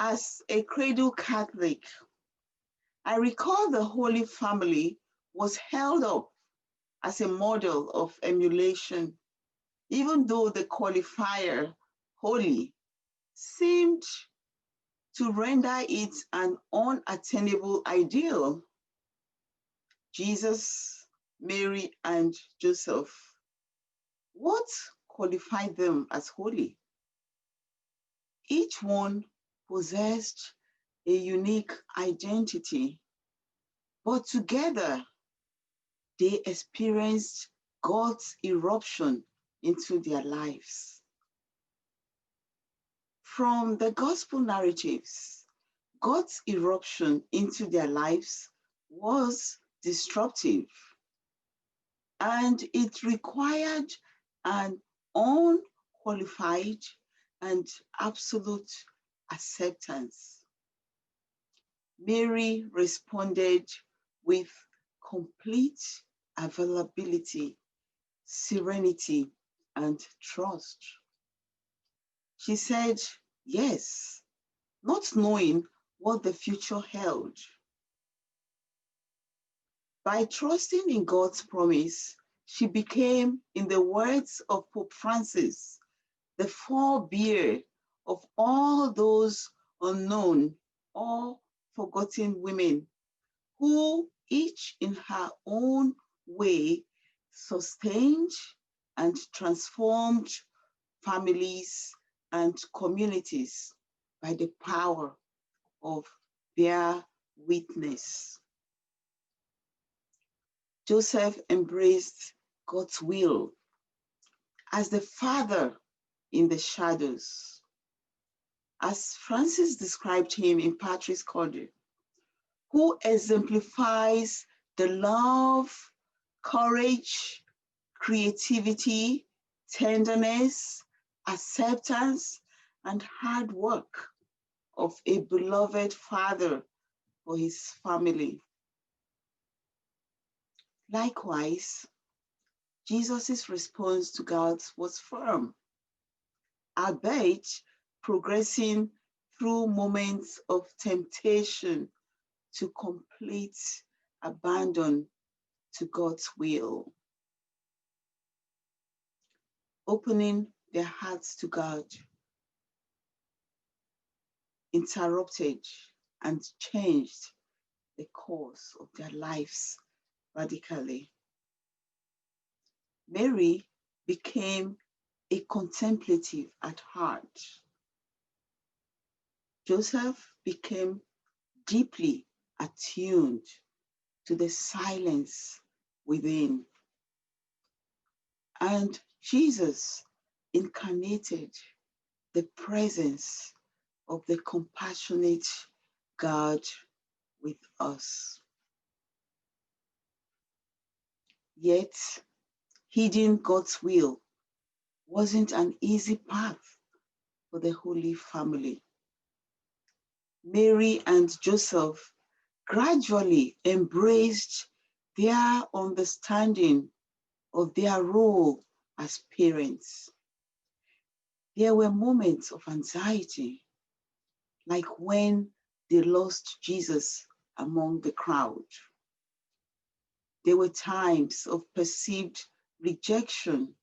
As a cradle Catholic, I recall the Holy Family was held up as a model of emulation, even though the qualifier holy seemed to render it an unattainable ideal. Jesus, Mary, and Joseph, what qualified them as holy? Each one possessed a unique identity, but together they experienced God's eruption into their lives. From the gospel narratives, God's eruption into their lives was disruptive, and it required an unqualified and absolute acceptance. Mary responded with complete availability, serenity, and trust. She said yes, not knowing what the future held. By trusting in God's promise, she became, in the words of Pope Francis, the forebear of all those unknown or forgotten women who, each in her own way, sustained and transformed families and communities by the power of their witness. Joseph embraced God's will as the father in the shadows. As Francis described him in Patris Corde, who exemplifies the love, courage, creativity, tenderness, acceptance, and hard work of a beloved father for his family. Likewise, Jesus' response to God was firm, albeit progressing through moments of temptation to complete abandon to God's will. Opening their hearts to God interrupted and changed the course of their lives radically. Mary became a contemplative at heart. Joseph became deeply attuned to the silence within. And Jesus incarnated the presence of the compassionate God with us. Yet, heeding God's will wasn't an easy path for the Holy Family. Mary and Joseph gradually embraced their understanding of their role as parents. There were moments of anxiety, like when they lost Jesus among the crowd. There were times of perceived rejection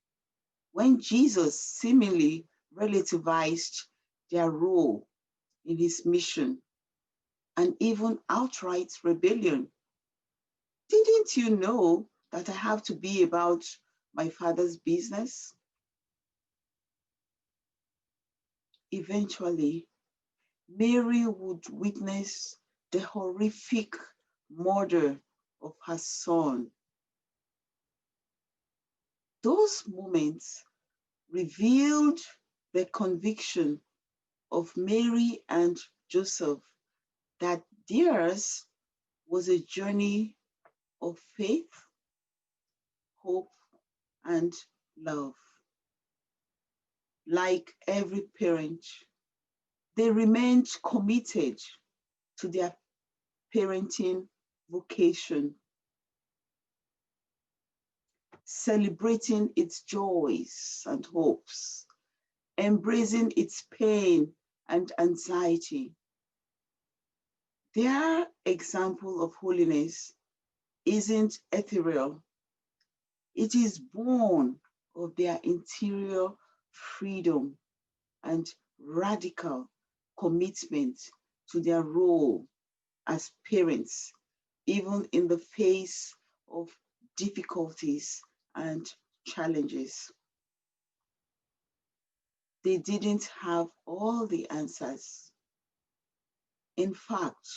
when Jesus seemingly relativized their role in his mission, and even outright rebellion. Didn't you know that I have to be about my father's business? Eventually, Mary would witness the horrific murder of her son. Those moments revealed the conviction of Mary and Joseph that theirs was a journey of faith, hope, and love. Like every parent, they remained committed to their parenting vocation, celebrating its joys and hopes, embracing its pain and anxiety, Their example of holiness isn't ethereal, it is born of their interior freedom and radical commitment to their role as parents, even in the face of difficulties and challenges. They didn't have all the answers. In fact,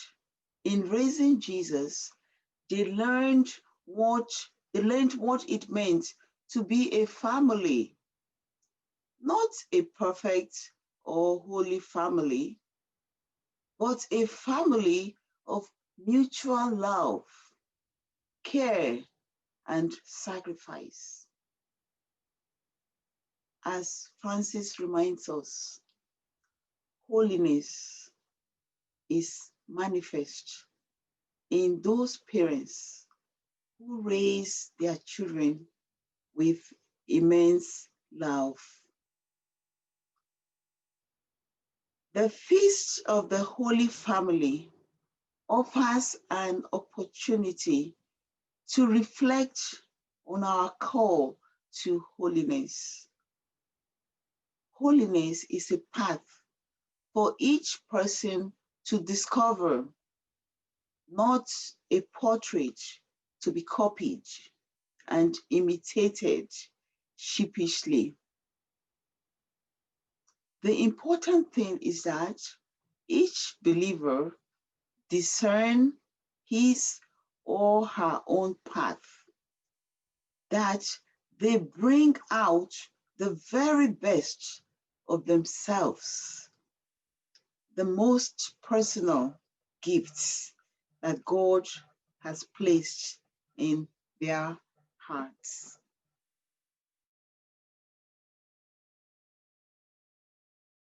in raising Jesus, they learned what what it meant to be a family, not a perfect or holy family, but a family of mutual love, care, and sacrifice. As Francis reminds us, holiness is manifest in those parents who raise their children with immense love. The Feast of the Holy Family offers an opportunity to reflect on our call to holiness. Holiness is a path for each person to discover, not a portrait to be copied and imitated sheepishly. The important thing is that each believer discern his or her own path, that they bring out the very best of themselves, the most personal gifts that God has placed in their hearts.